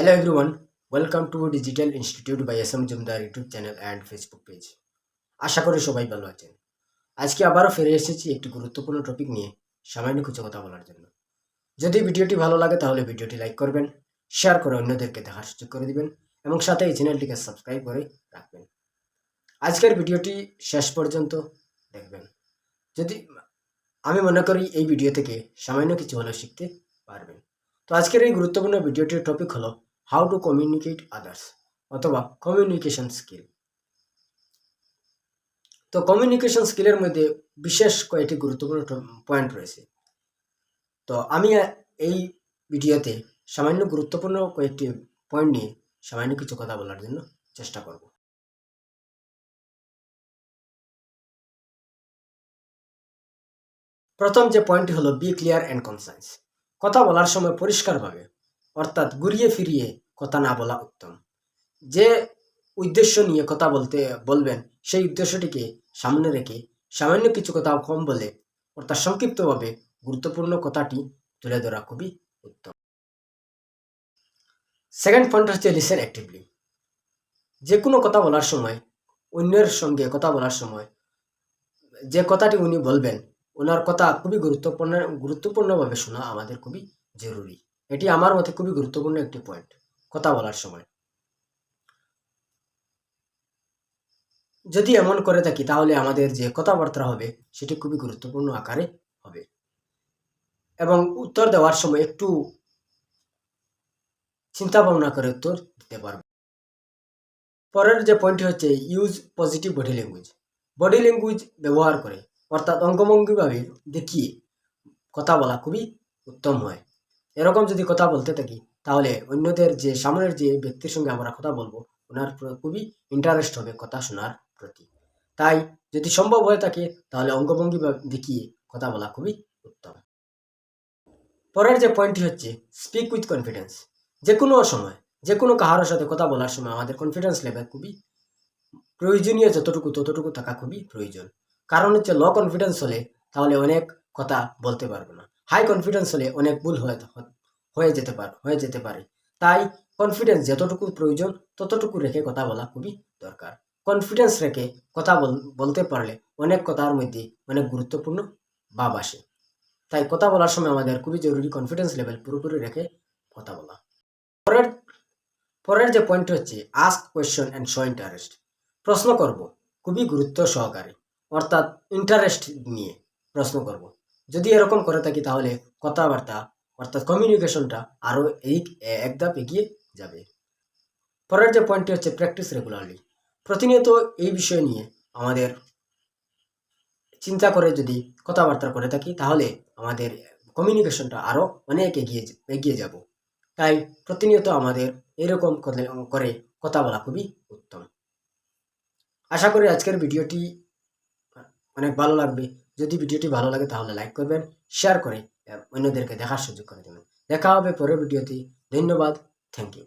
Hello everyone, welcome to Digital Institute by SM Jumdar YouTube channel and Facebook page. আশা করি সবাই ভালো আছেন। আজকে আবারও ফিরে এসেছি একটি গুরুত্বপূর্ণ টপিক নিয়ে সামান্য কিছু কথা বলার জন্য। যদি ভিডিওটি ভালো লাগে তাহলে ভিডিওটি লাইক করবেন, শেয়ার করে অন্যদেরকে দেখার সুযোগ করে দিবেন এবং সাথে এই চ্যানেলটিকে সাবস্ক্রাইব করে রাখবেন। আজকের ভিডিওটি শেষ পর্যন্ত দেখবেন। যদি আমি মনে করি এই ভিডিও থেকে সামান্য কিছু হলেও শিখতে পারবেন। তো আজকের এই গুরুত্বপূর্ণ ভিডিওটির টপিক হলো হাউ টু কমিউনিকেট আদার্স অথবা কমিউনিকেশন স্কিল। তো কমিউনিকেশন স্কিলের মধ্যে বিশেষ কয়েকটি গুরুত্বপূর্ণ পয়েন্ট রয়েছে। তো আমি এই ভিডিওতে সামান্য গুরুত্বপূর্ণ কয়েকটি পয়েন্ট নিয়ে সামান্য কিছু কথা বলার জন্য চেষ্টা করব। প্রথম যে পয়েন্টটি হলো বি ক্লিয়ার অ্যান্ড কনসাইজ। কথা বলার সময় পরিষ্কারভাবে অর্থাৎ ঘুরিয়ে ফিরিয়ে কথা না বলা উত্তম। যে উদ্দেশ্য নিয়ে কথা বলবেন সেই উদ্দেশ্যটিকে সামনে রেখে সামান্য কিছু কথা কম বলে অর্থাৎ সংক্ষিপ্তভাবে গুরুত্বপূর্ণ কথাটি তুলে ধরা খুবই উত্তম। সেকেন্ড পয়েন্ট হচ্ছে লিসেন অ্যাক্টিভলি। যে কোনো কথা বলার সময় অন্যের সঙ্গে কথা বলার সময় যে কথাটি উনি বলবেন ওনার কথা খুবই গুরুত্বপূর্ণভাবে শোনা আমাদের খুবই জরুরি। এটি আমার মতে খুবই গুরুত্বপূর্ণ একটি পয়েন্ট কথা বলার সময়। যদি এমন করে থাকি তাহলে আমাদের যে কথাবার্তা হবে সেটি খুবই গুরুত্বপূর্ণ আকারে হবে এবং উত্তর দেওয়ার সময় একটু চিন্তা ভাবনা করে উত্তর দিতে পারবে। পরের যে পয়েন্টটি হচ্ছে use positive body language. Body language ব্যবহার করে অর্থাৎ অঙ্গভঙ্গিভাবে দেখিয়ে কথা বলা খুবই উত্তম হয়। এরকম যদি কথা বলতে থাকি তাহলে অন্যদের যে সামনের যে ব্যক্তির সঙ্গে আমরা কথা বলবো ওনার খুবই ইন্টারেস্ট হবে কথা শোনার প্রতি। তাই যদি সম্ভব হয়ে থাকে তাহলে অঙ্গভঙ্গি দেখিয়ে কথা বলা খুবই উত্তম। পরের যে পয়েন্টটি হচ্ছে স্পিক উইথ কনফিডেন্স। যে কোনো সময় যে কোনো কাহার সাথে কথা বলার সময় আমাদের কনফিডেন্স লেভেল খুবই প্রয়োজনীয়, ততটুকু থাকা খুবই প্রয়োজন। কারণ হচ্ছে লো কনফিডেন্স হলে তাহলে অনেক কথা বলতে পারবো না, হাই কনফিডেন্স হলে অনেক ভুল হয়ে যেতে পারে। তাই কনফিডেন্স যতটুকু প্রয়োজন ততটুকু রেখে কথা বলা খুবই দরকার। কনফিডেন্স রেখে কথা বলতে পারলে অনেক কথার মধ্যে অনেক গুরুত্বপূর্ণ ভাব আসে। তাই কথা বলার সময় আমাদের খুবই জরুরি কনফিডেন্স লেভেল পুরোপুরি রেখে কথা বলা। পরের পরের যে পয়েন্ট হচ্ছে ask question and show interest. প্রশ্ন করব খুবই গুরুত্ব সহকারে অর্থাৎ ইন্টারেস্ট নিয়ে প্রশ্ন করব। যদি এরকম করে থাকি তাহলে কথাবার্তা অর্থাৎ কমিউনিকেশনটা আরও এক ধাপ এগিয়ে যাবে। পরের যে পয়েন্টটি হচ্ছে প্র্যাকটিস রেগুলারলি। প্রতিনিয়ত এই বিষয় নিয়ে আমাদের চিন্তা করে যদি কথাবার্তা করে থাকি তাহলে আমাদের কমিউনিকেশনটা আরও অনেক এগিয়ে যাব। তাই প্রতিনিয়ত আমাদের এরকম করে কথা বলা খুবই উত্তম। আশা করি আজকের ভিডিওটি অনেক ভালো লাগবে। যদি ভিডিওটি ভালো লাগে তাহলে লাইক করবেন, শেয়ার করে অন্যদেরকে দেখার সুযোগ করে দেবেন। দেখা হবে পরের ভিডিওতে। ধন্যবাদ। Thank you.